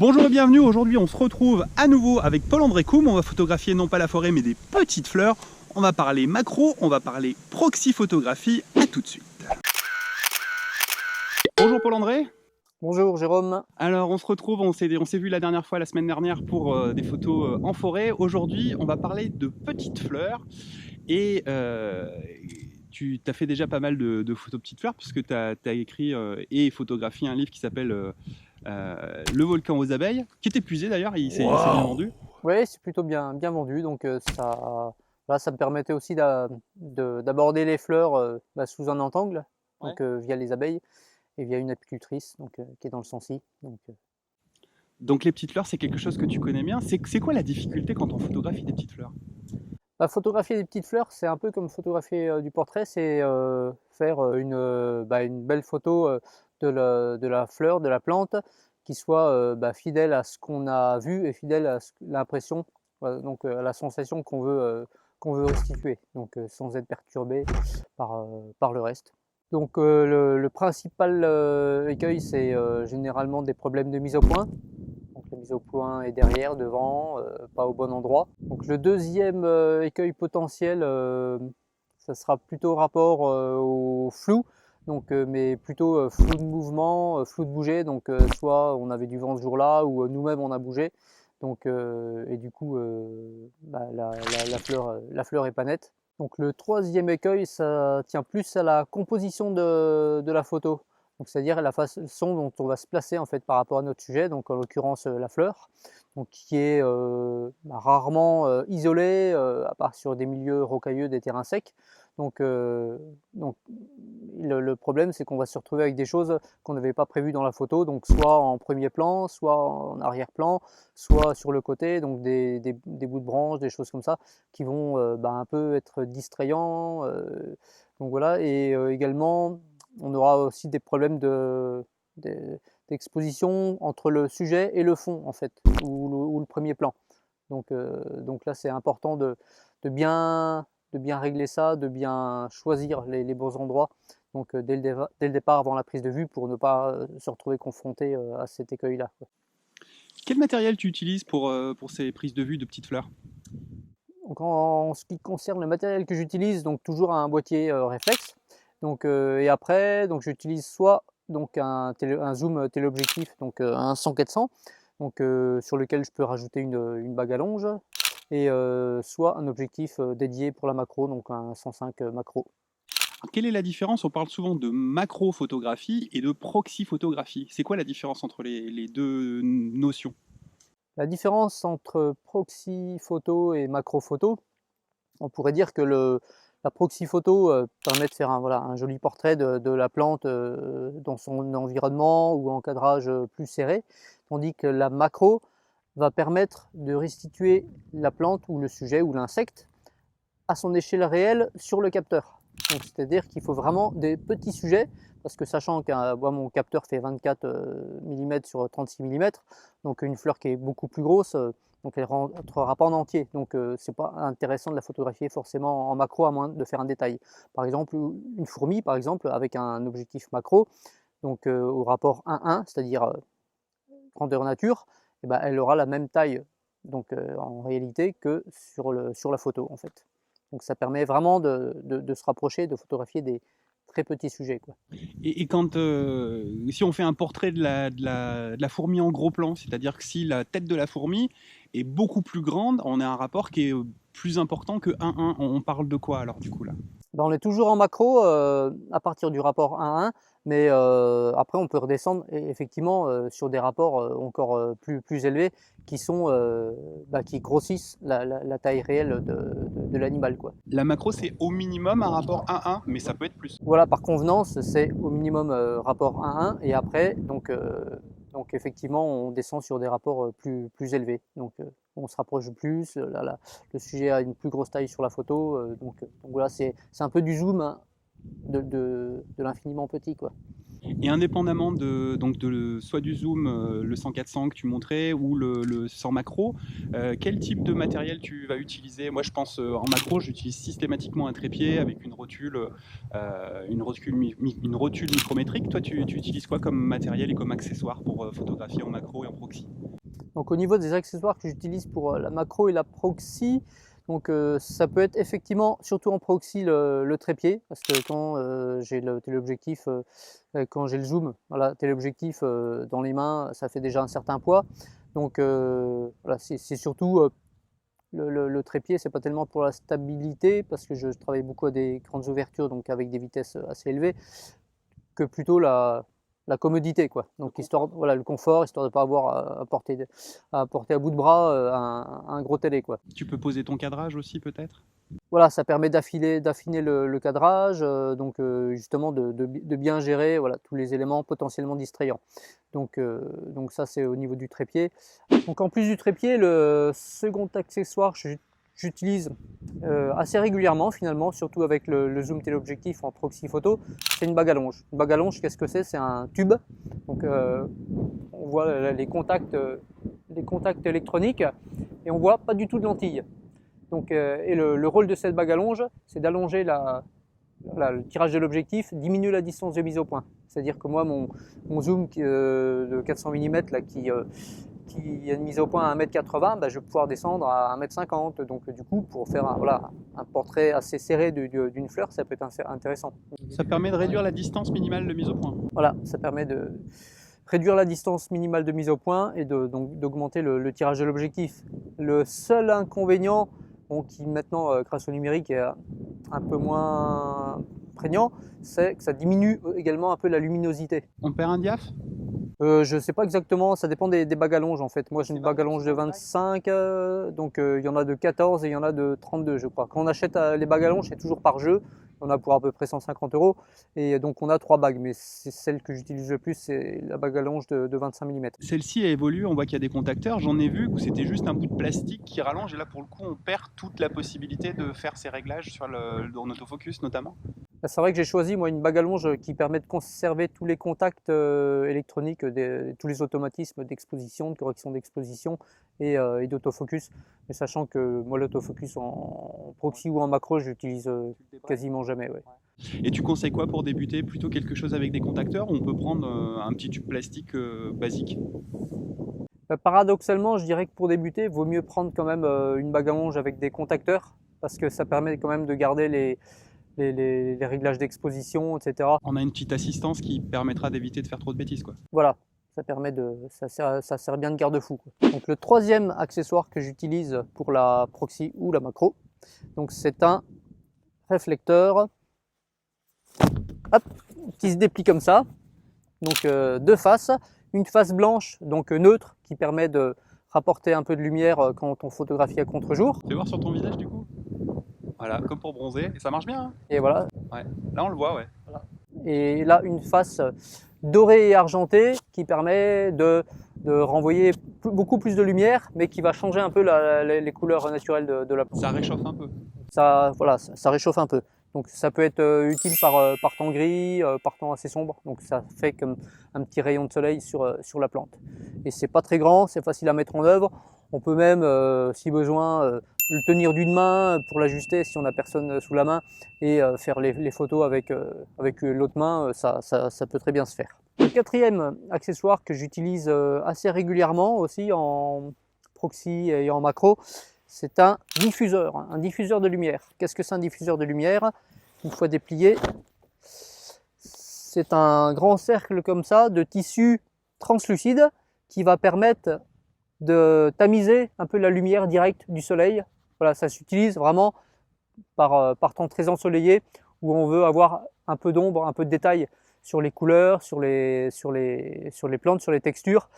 Bonjour et bienvenue, aujourd'hui on se retrouve à nouveau avec Paul-André Coum. On va photographier non pas la forêt mais des petites fleurs. On va parler macro, on va parler proxy photographie, à tout de suite. Bonjour Paul-André. Bonjour Jérôme. Alors on se retrouve, on s'est vu la dernière fois, la semaine dernière pour des photos en forêt. Aujourd'hui on va parler de petites fleurs et tu as fait déjà pas mal de photos de petites fleurs puisque tu as écrit et photographié un livre qui s'appelle Le volcan aux abeilles, qui est épuisé d'ailleurs, il s'est bien vendu. Oui, c'est plutôt bien vendu, donc ça me permettait aussi d'aborder les fleurs sous un autre angle, Ouais. donc via les abeilles et via une apicultrice qui est dans le Sancy. Donc les petites fleurs, c'est quelque chose que tu connais bien. C'est quoi la difficulté quand on photographie des petites fleurs? Photographier des petites fleurs, c'est un peu comme photographier du portrait, c'est faire une belle photo de la fleur, de la plante, qui soit fidèle à ce qu'on a vu et fidèle à l'impression, donc à la sensation qu'on veut restituer, donc sans être perturbé par le reste. Donc le principal écueil, c'est généralement des problèmes de mise au point. Donc la mise au point est derrière, devant, pas au bon endroit. Donc le deuxième écueil potentiel, ça sera plutôt rapport au flou, donc, mais plutôt flou de mouvement, flou de bouger. Donc soit on avait du vent ce jour-là ou nous-mêmes on a bougé. Donc, et du coup la fleur est pas nette. Donc le troisième écueil, ça tient plus à la composition de la photo. C'est-à-dire la façon dont on va se placer en fait par rapport à notre sujet, donc en l'occurrence la fleur, donc qui est rarement isolée, à part sur des milieux rocailleux, des terrains secs. Donc le problème, c'est qu'on va se retrouver avec des choses qu'on n'avait pas prévues dans la photo, donc soit en premier plan, soit en arrière-plan, soit sur le côté, donc des bouts de branches, des choses comme ça, qui vont un peu être distrayants. Donc voilà, et également on aura aussi des problèmes d'exposition entre le sujet et le fond, en fait, ou le premier plan. Donc là, c'est important de bien régler ça, de bien choisir les bons endroits, donc dès le départ, avant la prise de vue, pour ne pas se retrouver confronté à cet écueil-là. Quel matériel tu utilises pour ces prises de vue de petites fleurs? Donc en ce qui concerne le matériel que j'utilise, donc toujours un boîtier réflexe. Donc, et après, donc j'utilise soit donc un zoom téléobjectif, donc un 100-400, donc sur lequel je peux rajouter une bague à longe, et soit un objectif dédié pour la macro, donc un 105 macro. Quelle est la différence? On parle souvent de macro photographie et de proxy photographie. C'est quoi la différence entre les deux notions? La différence entre proxy photo et macro photo, on pourrait dire que la proxy photo permet de faire un joli portrait de la plante dans son environnement ou en cadrage plus serré, tandis que la macro va permettre de restituer la plante ou le sujet ou l'insecte à son échelle réelle sur le capteur. C'est-à-dire qu'il faut vraiment des petits sujets, parce que sachant que mon capteur fait 24 mm sur 36 mm, donc une fleur qui est beaucoup plus grosse, donc elle ne rentrera pas en entier. Donc c'est pas intéressant de la photographier forcément en macro, à moins de faire un détail. Par exemple, une fourmi, par exemple, avec un objectif macro, donc au rapport 1:1, c'est-à-dire grandeur nature, et ben, elle aura la même taille, donc en réalité, que sur la photo, en fait. Donc ça permet vraiment de se rapprocher, de photographier des très petits sujets, quoi. Et quand, si on fait un portrait de la fourmi en gros plan, c'est-à-dire que si la tête de la fourmi est beaucoup plus grande, on a un rapport qui est plus important que 1:1. On parle de quoi alors du coup là? Ben, on est toujours en macro à partir du rapport 1:1, mais après on peut redescendre effectivement sur des rapports encore plus élevés qui qui grossissent la taille réelle de l'animal, quoi. La macro, c'est au minimum un rapport 1:1, mais ça peut être plus. Voilà, par convenance, c'est au minimum rapport 1:1, et après, donc effectivement, on descend sur des rapports plus élevés. Donc on se rapproche plus, le sujet a une plus grosse taille sur la photo, donc voilà, c'est un peu du zoom, hein, de l'infiniment petit, quoi. Et indépendamment soit du zoom, le 100-400 que tu montrais, ou le 100 macro, quel type de matériel tu vas utiliser? Moi, je pense en macro, j'utilise systématiquement un trépied avec une rotule micrométrique. Toi, tu utilises quoi comme matériel et comme accessoire pour photographier en macro et en proxy? Donc au niveau des accessoires que j'utilise pour la macro et la proxy, donc ça peut être effectivement, surtout en proxy, le trépied, parce que quand j'ai le téléobjectif, quand j'ai le zoom, voilà, téléobjectif dans les mains, ça fait déjà un certain poids. Donc voilà, c'est surtout le trépied, c'est pas tellement pour la stabilité, parce que je travaille beaucoup à des grandes ouvertures, donc avec des vitesses assez élevées, que plutôt la commodité, quoi. Donc histoire, voilà, le confort, histoire de ne pas avoir à porter à bout de bras un gros télé, quoi. Tu peux poser ton cadrage aussi peut-être? Voilà, ça permet d'affiner le cadrage, donc justement de bien gérer, voilà, tous les éléments potentiellement distrayants. Donc ça, c'est au niveau du trépied. Donc en plus du trépied, le second accessoire que j'utilise assez régulièrement finalement, surtout avec le zoom téléobjectif en proxy photo, c'est une bague à longe. Une bague à longe, qu'est-ce que c'est? C'est un tube. Donc on voit les contacts électroniques et on voit pas du tout de lentilles. Donc, et le rôle de cette bague à longe, c'est d'allonger le tirage de l'objectif, diminuer la distance de mise au point. C'est-à-dire que moi, mon zoom de 400 mm là, qui a une mise au point à 1,80 m, bah, je vais pouvoir descendre à 1,50 m. Donc du coup, pour faire un portrait assez serré d'une fleur, ça peut être intéressant. Ça permet de réduire la distance minimale de mise au point. Voilà, ça permet de réduire la distance minimale de mise au point et donc d'augmenter le tirage de l'objectif. Le seul inconvénient, qui maintenant, grâce au numérique, est un peu moins prégnant, c'est que ça diminue également un peu la luminosité. On perd un diaph? Je ne sais pas exactement, ça dépend des bagues à longe en fait. Moi j'ai une bague à longe de 25, donc il y en a de 14 et il y en a de 32 je crois. Quand on achète les bagues à longe, c'est toujours par jeu. On a pour à peu près 150 € et donc on a 3 bagues, mais c'est celle que j'utilise le plus, c'est la bague à longe de 25 mm. Celle-ci a évolué, on voit qu'il y a des contacteurs. J'en ai vu où c'était juste un bout de plastique qui rallonge et là pour le coup on perd toute la possibilité de faire ces réglages en autofocus notamment. C'est vrai que j'ai choisi moi une bague à longe qui permet de conserver tous les contacts électroniques, tous les automatismes d'exposition, de correction d'exposition et d'autofocus. Mais sachant que moi l'autofocus en proxy ou en macro, j'utilise quasiment jamais. Ouais. Et tu conseilles quoi pour débuter? Plutôt quelque chose avec des contacteurs ou on peut prendre un petit tube plastique basique? Paradoxalement, je dirais que pour débuter, il vaut mieux prendre quand même une bague à longe avec des contacteurs parce que ça permet quand même de garder les réglages d'exposition, etc. On a une petite assistance qui permettra d'éviter de faire trop de bêtises, quoi. Voilà, ça sert bien de garde-fou. Donc le troisième accessoire que j'utilise pour la proxy ou la macro, donc c'est un réflecteur, hop, qui se déplie comme ça. Donc deux faces, une face blanche, donc neutre, qui permet de rapporter un peu de lumière quand on photographie à contre-jour. Fais voir sur ton visage du coup. Voilà, comme pour bronzer, et ça marche bien. Hein. Et voilà. Ouais. Là on le voit, ouais. Voilà. Et là une face dorée et argentée qui permet de renvoyer beaucoup plus de lumière, mais qui va changer un peu les couleurs naturelles de la plante. Ça réchauffe un peu. Voilà, ça réchauffe un peu. Donc ça peut être utile par temps gris, par temps assez sombre. Donc ça fait comme un petit rayon de soleil sur la plante. Et c'est pas très grand, c'est facile à mettre en œuvre. On peut même, si besoin, le tenir d'une main pour l'ajuster si on n'a personne sous la main et faire les photos avec l'autre main, ça peut très bien se faire. Le quatrième accessoire que j'utilise assez régulièrement aussi en proxy et en macro, c'est un diffuseur de lumière. Qu'est-ce que c'est un diffuseur de lumière? Une fois déplié, c'est un grand cercle comme ça de tissu translucide qui va permettre de tamiser un peu la lumière directe du soleil. Voilà, ça s'utilise vraiment par temps très ensoleillé où on veut avoir un peu d'ombre, un peu de détail sur les couleurs, sur les plantes, sur les textures.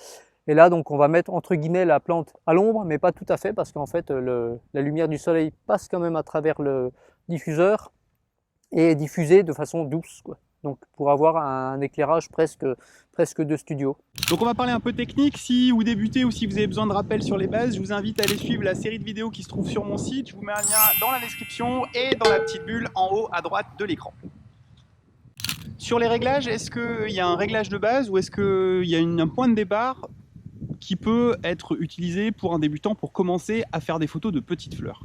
Et là, donc, on va mettre entre guillemets la plante à l'ombre, mais pas tout à fait, parce qu'en fait, la lumière du soleil passe quand même à travers le diffuseur et est diffusée de façon douce, quoi. Donc, pour avoir un éclairage presque de studio. Donc on va parler un peu technique. Si vous débutez ou si vous avez besoin de rappels sur les bases, je vous invite à aller suivre la série de vidéos qui se trouve sur mon site. Je vous mets un lien dans la description et dans la petite bulle en haut à droite de l'écran. Sur les réglages, est-ce qu'il y a un réglage de base ou est-ce qu'il y a un point de départ qui peut être utilisé pour un débutant pour commencer à faire des photos de petites fleurs?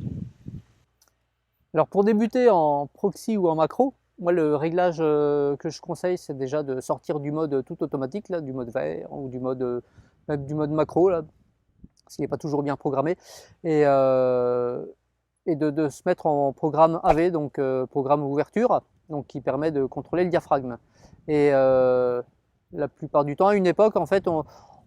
Alors pour débuter en proxy ou en macro, moi le réglage que je conseille, c'est déjà de sortir du mode tout automatique, là, du mode vert ou du mode macro, là, parce qu'il n'est pas toujours bien programmé, et, de se mettre en programme AV, donc programme ouverture, donc qui permet de contrôler le diaphragme. Et la plupart du temps, à une époque, en fait,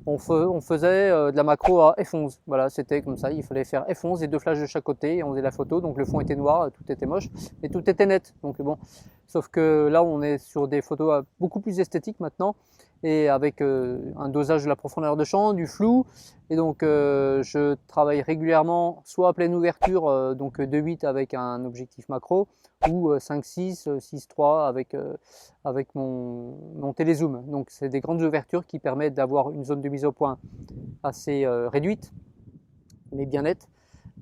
on faisait de la macro à F11. Voilà, c'était comme ça, il fallait faire F11 et 2 flashs de chaque côté, et on faisait la photo, donc le fond était noir, tout était moche, mais tout était net. Donc bon, sauf que là, on est sur des photos beaucoup plus esthétiques maintenant, et avec un dosage de la profondeur de champ, du flou, et donc je travaille régulièrement soit à pleine ouverture, donc 2.8 avec un objectif macro, ou 5.6, 6.3 avec mon télézoom. Donc c'est des grandes ouvertures qui permettent d'avoir une zone de mise au point assez réduite, mais bien nette,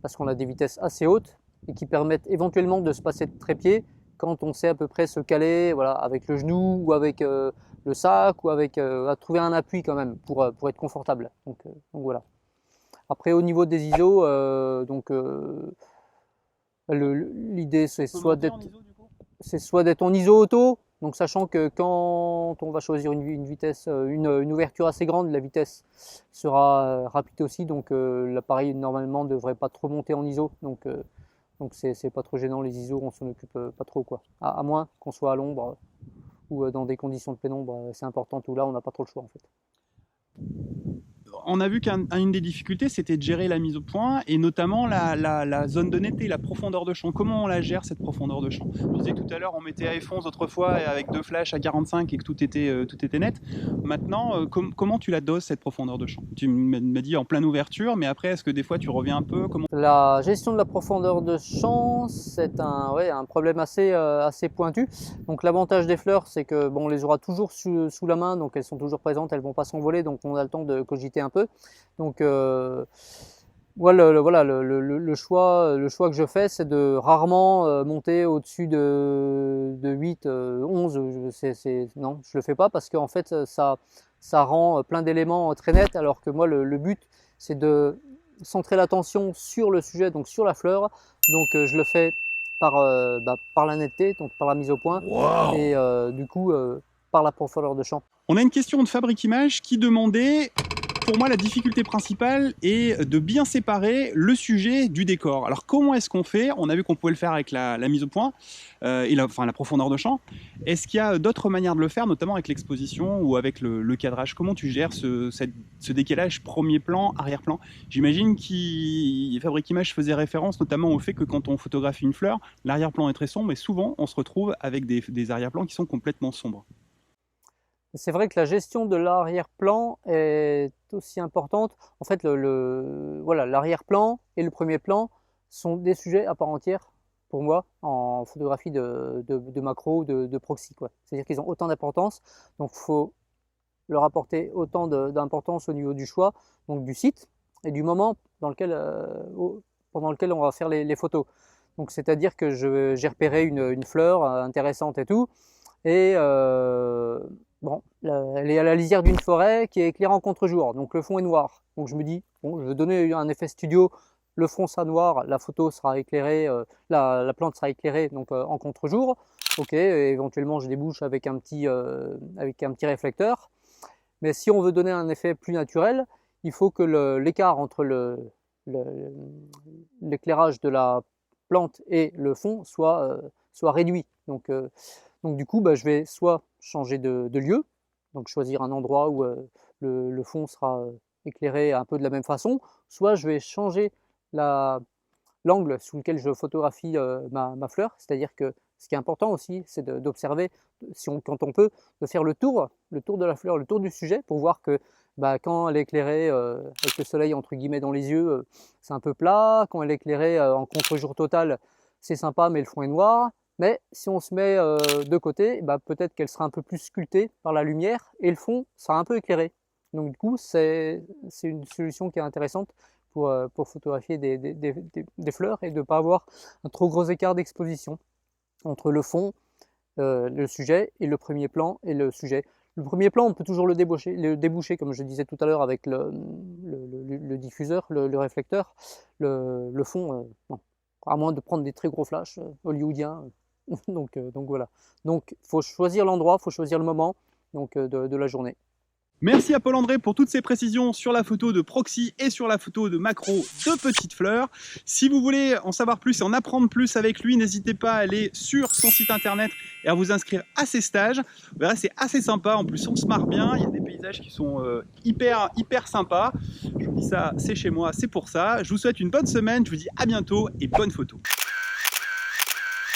parce qu'on a des vitesses assez hautes, et qui permettent éventuellement de se passer de trépied quand on sait à peu près se caler, voilà, avec le genou ou avec le sac, ou avec à trouver un appui quand même pour être confortable. Donc voilà. Après, au niveau des ISO, l'idée c'est soit d'être en ISO auto, donc sachant que quand on va choisir une vitesse, une ouverture assez grande, la vitesse sera rapide aussi, donc l'appareil normalement ne devrait pas trop monter en ISO, donc c'est pas trop gênant les ISO, on s'en occupe pas trop, quoi. À moins qu'on soit à l'ombre ou dans des conditions de pénombre, c'est important, tout là on n'a pas trop le choix en fait. On a vu qu'une des difficultés, c'était de gérer la mise au point et notamment la zone de netteté, la profondeur de champ. Comment on la gère, cette profondeur de champ? Je disais tout à l'heure, on mettait à F11 autrefois avec 2 flashs à 45 et que tout était net. Maintenant, comment tu la doses, cette profondeur de champ? Tu m'as dit en pleine ouverture, mais après, est-ce que des fois tu reviens un peu? La gestion de la profondeur de champ, c'est un problème assez pointu. Donc l'avantage des fleurs, c'est que bon, on les aura toujours sous la main, donc elles sont toujours présentes, elles ne vont pas s'envoler, donc on a le temps de cogiter un peu. Donc voilà, le choix que je fais, c'est de rarement monter au-dessus de 8, 11. Non, je le fais pas parce qu'en fait, ça rend plein d'éléments très nets, alors que moi, le but, c'est de centrer l'attention sur le sujet, donc sur la fleur. Donc je le fais par la netteté, donc par la mise au point, wow, et du coup par la profondeur de champ. On a une question de Fabrique Image qui demandait: pour moi, la difficulté principale est de bien séparer le sujet du décor. Alors, comment est-ce qu'on fait? On a vu qu'on pouvait le faire avec la mise au point et la profondeur de champ. Est-ce qu'il y a d'autres manières de le faire, notamment avec l'exposition ou avec le cadrage? Comment tu gères ce décalage premier plan, arrière-plan? J'imagine que Fabrique Image faisait référence notamment au fait que quand on photographie une fleur, l'arrière-plan est très sombre, mais souvent, on se retrouve avec des arrière-plans qui sont complètement sombres. C'est vrai que la gestion de l'arrière-plan est aussi importante. En fait, voilà, l'arrière-plan et le premier plan sont des sujets à part entière pour moi en photographie de macro, de proxy, quoi. C'est-à-dire qu'ils ont autant d'importance, donc il faut leur apporter autant d'importance au niveau du choix, donc du site et du moment pendant lequel on va faire les photos. Donc c'est-à-dire que j'ai repéré une fleur intéressante et tout, et bon, elle est à la lisière d'une forêt qui est éclairée en contre-jour, donc le fond est noir. Donc je me dis, bon, je vais donner un effet studio, le fond sera noir, la photo sera éclairée, la plante sera éclairée donc en contre-jour. Ok, et éventuellement je débouche avec un petit réflecteur. Mais si on veut donner un effet plus naturel, il faut que l'écart entre l'éclairage de la plante et le fond soit réduit. Donc du coup, je vais soit changer de lieu, donc choisir un endroit où le fond sera éclairé un peu de la même façon, soit je vais changer l'angle sous lequel je photographie ma fleur, c'est-à-dire que ce qui est important aussi, c'est d'observer, quand on peut, de faire le tour de la fleur, le tour du sujet, pour voir que quand elle est éclairée avec le soleil entre guillemets dans les yeux, c'est un peu plat. Quand elle est éclairée en contre-jour total, c'est sympa, mais le fond est noir. Mais si on se met de côté, peut-être qu'elle sera un peu plus sculptée par la lumière et le fond sera un peu éclairé. Donc du coup, c'est une solution qui est intéressante pour photographier des fleurs et de ne pas avoir un trop gros écart d'exposition entre le fond, le sujet, et le premier plan et le sujet. Le premier plan, on peut toujours le déboucher comme je disais tout à l'heure, avec le diffuseur, le réflecteur. Le fond, non. À moins de prendre des très gros flashs hollywoodiens. donc voilà. Donc il faut choisir l'endroit, il faut choisir le moment de la journée. Merci à Paul-André pour toutes ces précisions sur la photo de proxy et sur la photo de macro de Petite Fleur. Si vous voulez en savoir plus et en apprendre plus avec lui, n'hésitez pas à aller sur son site internet et à vous inscrire à ses stages. Vous verrez, c'est assez sympa. En plus, on se marre bien. Il y a des paysages qui sont hyper sympas. Je vous dis ça, c'est chez moi, c'est pour ça. Je vous souhaite une bonne semaine. Je vous dis à bientôt et bonne photo.